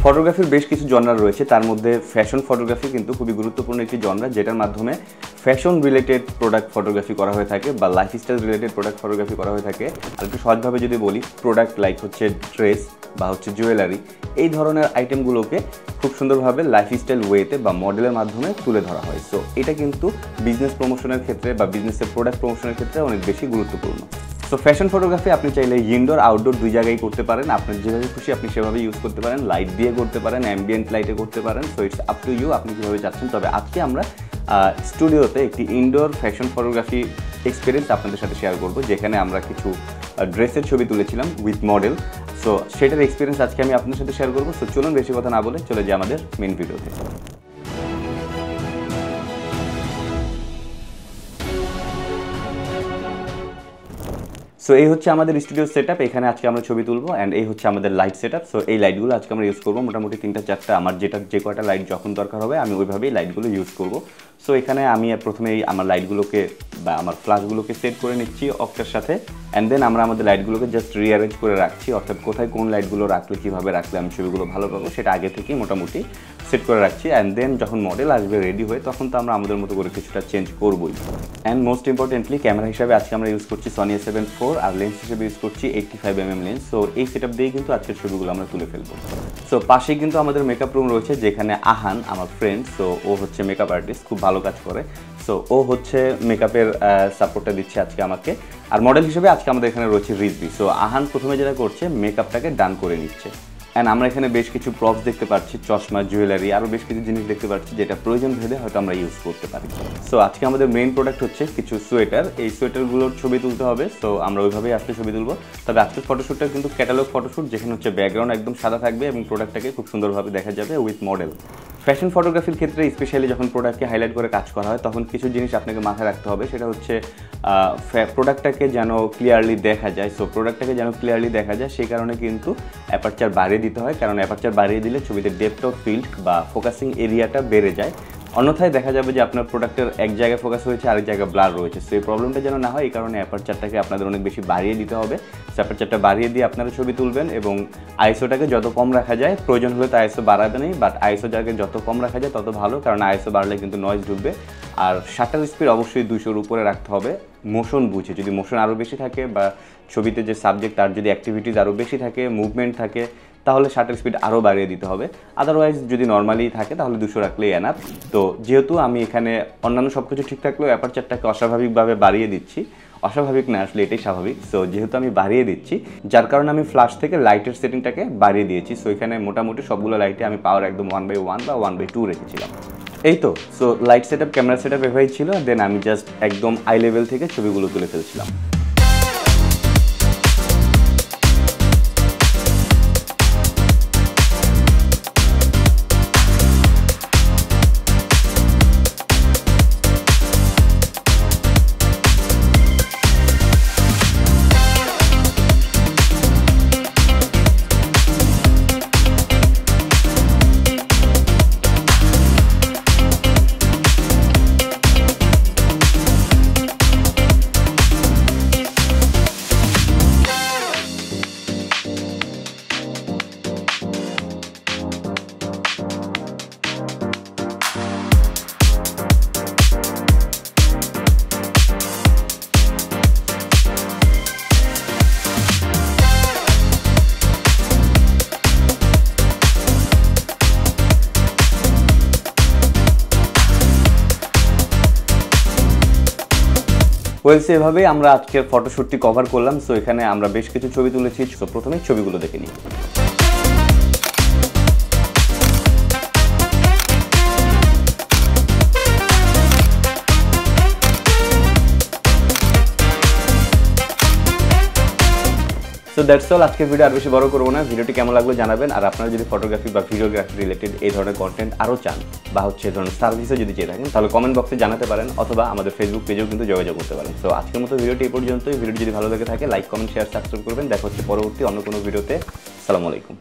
ফটোগ্রাফির বেশ কিছু জনরা রয়েছে, তার মধ্যে ফ্যাশন ফটোগ্রাফি কিন্তু খুবই গুরুত্বপূর্ণ একটি জনরা, যেটার মাধ্যমে ফ্যাশন রিলেটেড প্রোডাক্ট ফটোগ্রাফি করা হয়ে থাকে বা লাইফস্টাইল রিলেটেড প্রোডাক্ট ফটোগ্রাফি করা হয়ে থাকে। আর একটু সহজভাবে যদি বলি, প্রোডাক্ট লাইক হচ্ছে ড্রেস বা হচ্ছে জুয়েলারি, এই ধরনের আইটেমগুলোকে খুব সুন্দরভাবে লাইফস্টাইল ওয়েতে বা মডেলের মাধ্যমে তুলে ধরা হয়। সো এটা কিন্তু বিজনেস প্রমোশনের ক্ষেত্রে বা বিজনেসের প্রোডাক্ট প্রমোশনের ক্ষেত্রে অনেক বেশি গুরুত্বপূর্ণ। সো ফ্যাশন ফটোগ্রাফি আপনি চাইলে ইনডোর আউটডোর দুই জায়গায় করতে পারেন, আপনার যেভাবে খুশি আপনি সেভাবে ইউজ করতে পারেন, লাইট দিয়ে করতে পারেন, অ্যাম্বিয়েন্ট লাইটে করতে পারেন। So it's up to you, আপনি কীভাবে চাচ্ছেন। তবে আজকে আমরা স্টুডিওতে একটি ইনডোর ফ্যাশন ফটোগ্রাফি এক্সপিরিয়েন্স আপনাদের সাথে শেয়ার করব, যেখানে আমরা কিছু ড্রেসের ছবি তুলেছিলাম উইথ মডেল। সো সেটার এক্সপিরিয়েন্স আজকে আমি আপনাদের সাথে শেয়ার করবো। সো চলুন বেশি কথা না বলে চলে যাই আমাদের মেন ভিডিওতে। সো এই হচ্ছে আমাদের স্টুডিও সেটআপ, এখানে আজকে আমরা ছবি তুলবো অ্যান্ড এই হচ্ছে আমাদের লাইট সেটআপ। সো এই লাইটগুলো আজকে আমরা ইউজ করবো, মোটামুটি 3-4টা, আমার যে কয়টা লাইট যখন দরকার হবে আমি ওইভাবেই লাইটগুলো ইউজ করব। সো এখানে আমি প্রথমেই আমার লাইটগুলোকে বা আমার ফ্ল্যাশগুলোকে সেট করে নিচ্ছি অক্টার সাথে, অ্যান্ড দেন আমরা আমাদের লাইটগুলোকে জাস্ট রিঅ্যারেঞ্জ করে রাখছি, অর্থাৎ কোথায় কোন লাইটগুলো রাখলে কীভাবে রাখলে আমি ছবিগুলো ভালো পাবো সেটা আগে থেকেই মোটামুটি সেট করে রাখছি। অ্যান্ড দেন যখন মডেল আসবে রেডি হয়ে, তখন তো আমরা আমাদের মতো করে কিছুটা চেঞ্জ করবোই। অ্যান্ড মোস্ট ইম্পর্টেন্টলি ক্যামেরা হিসাবে আজকে আমরা ইউজ করছি Sony A7 IV, আর লেন্স হিসেবে ইউজ করছি 85mm লেন্স। সো এই সেটআপ দিয়েই কিন্তু আজকের ছবিগুলো আমরা তুলে ফেলবো। সো পাশেই কিন্তু আমাদের মেকআপ রুম রয়েছে, যেখানে আহান আমার ফ্রেন্ড, সো ও হচ্ছে মেকআপ আর্টিস্ট, খুব ভালো কাজ করে। সো ও হচ্ছে মেকআপের সাপোর্টটা দিচ্ছে আজকে আমাকে। আর মডেল হিসেবে আজকে আমাদের এখানে রয়েছে রিজভি। সো আহান প্রথমে যেটা করছে, মেকআপটাকে ডান করে নিচ্ছে। অ্যান্ড আমরা এখানে বেশ কিছু প্রপস দেখতে পাচ্ছি, চশমা, জুয়েলারি, আরও বেশ কিছু জিনিস দেখতে পাচ্ছি, যেটা প্রয়োজন ভেদে হয়তো আমরা ইউজ করতে পারি। সো আজকে আমাদের মেইন প্রোডাক্ট হচ্ছে কিছু সোয়েটার, এই সোয়েটারগুলোর ছবি তুলতে হবে। সো আমরা ওইভাবেই আজকে ছবি তুলবো। তবে আজকের ফটোশ্যুটটা কিন্তু ক্যাটালগ ফটোশ্যুট, যেখানে হচ্ছে ব্যাকগ্রাউন্ড একদম সাদা থাকবে এবং প্রোডাক্টটাকে খুব সুন্দরভাবে দেখা যাবে উইথ মডেল। ফ্যাশন ফটোগ্রাফির ক্ষেত্রে স্পেশালি যখন প্রোডাক্টকে হাইলাইট করে কাজ করা হয়, তখন কিছু জিনিস আপনাকে মাথায় রাখতে হবে। সেটা হচ্ছে প্রোডাক্টটাকে যেন ক্লিয়ারলি দেখা যায়। সো প্রোডাক্টটাকে যেন ক্লিয়ারলি দেখা যায়, সেই কারণে কিন্তু অ্যাপারচার বাড়িয়ে দিতে হয়, কারণ অ্যাপারচার বাড়িয়ে দিলে ছবিতে ডেপথ অফ ফিল্ড বা ফোকাসিং এরিয়াটা বেড়ে যায়। অন্যথায় দেখা যাবে যে আপনার প্রোডাক্টের এক জায়গায় ফোকাস হয়েছে, আরেক জায়গায় ব্লার রয়েছে। সো এই প্রবলেমটা যেন না হয়, এই কারণে অ্যাপারচারটাকে আপনাদের অনেক বেশি বাড়িয়ে দিতে হবে। সো অ্যাপারচারটা বাড়িয়ে দিয়ে আপনারা ছবি তুলবেন এবং আইএসওটাকে যত কম রাখা যায়, প্রয়োজন হলে তো আইএসও বাড়াবেনই, বাট আইএসও জায়গায় যত কম রাখা যায় তত ভালো, কারণ আইএসও বাড়লে কিন্তু নয়েজ ঢুকবে। আর শাটার স্পিড অবশ্যই 200-র উপরে রাখতে হবে, মোশন বুঝে। যদি মোশন আরও বেশি থাকে বা ছবিতে যে সাবজেক্ট তার যদি অ্যাক্টিভিটিস আরও বেশি থাকে, মুভমেন্ট থাকে, তাহলে শাটার স্পিড আরও বাড়িয়ে দিতে হবে। আদারওয়াইজ যদি নর্মালি থাকে তাহলে 200 রাখলেই এনাফ। তো যেহেতু আমি এখানে অন্যান্য সব কিছু ঠিক থাকলেও অ্যাপারচারটাকে অস্বাভাবিকভাবে বাড়িয়ে দিচ্ছি, অস্বাভাবিক না আসলে এটাই স্বাভাবিক। সো যেহেতু আমি বাড়িয়ে দিচ্ছি, যার কারণে আমি ফ্ল্যাশ থেকে লাইটের সেটিংটাকে বাড়িয়ে দিয়েছি। সো এখানে মোটামুটি সবগুলো লাইটে আমি পাওয়ার একদম 1/1 বা 1/2 রেখেছিলাম। এই তো। So light setup, camera setup এভাবেই ছিল। দেন আমি জাস্ট একদম আই লেভেল থেকে ছবিগুলো তুলে ফেলছিলাম। ওয়েলস এভাবেই আমরা আজকের ফটোশ্যুটটি কভার করলাম। সো এখানে আমরা বেশ কিছু ছবি তুলেছি। সো প্রথমেই ছবিগুলো দেখে নিই। So that's all. আজকের ভিডিও আর বেশি বড় করবো না। ভিডিওটি কেমন লাগলো জানাবেন। আর আপনারা যদি ফটোগ্রাফি বা ভিডিওগ্রাফি রিলেটেড এই ধরনের কন্টেন্ট আরও চান বা হচ্ছে এই ধরনের সার্ভিসও যদি চেয়ে থাকেন, তাহলে কমেন্ট বক্সে জানাতে পারেন, অথবা আমাদের ফেসবুক পেজেও কিন্তু যোগাযোগ করতে পারেন। সো আজকের মতো ভিডিওটি এই পর্যন্তই। ভিডিওটি যদি ভালো লেগে থাকে লাইক, কমেন্ট, শেয়ার, সাবস্ক্রাইব করবেন। দেখা হচ্ছে পরবর্তী অন্য কোনো ভিডিওতে। আসসালামু আলাইকুম।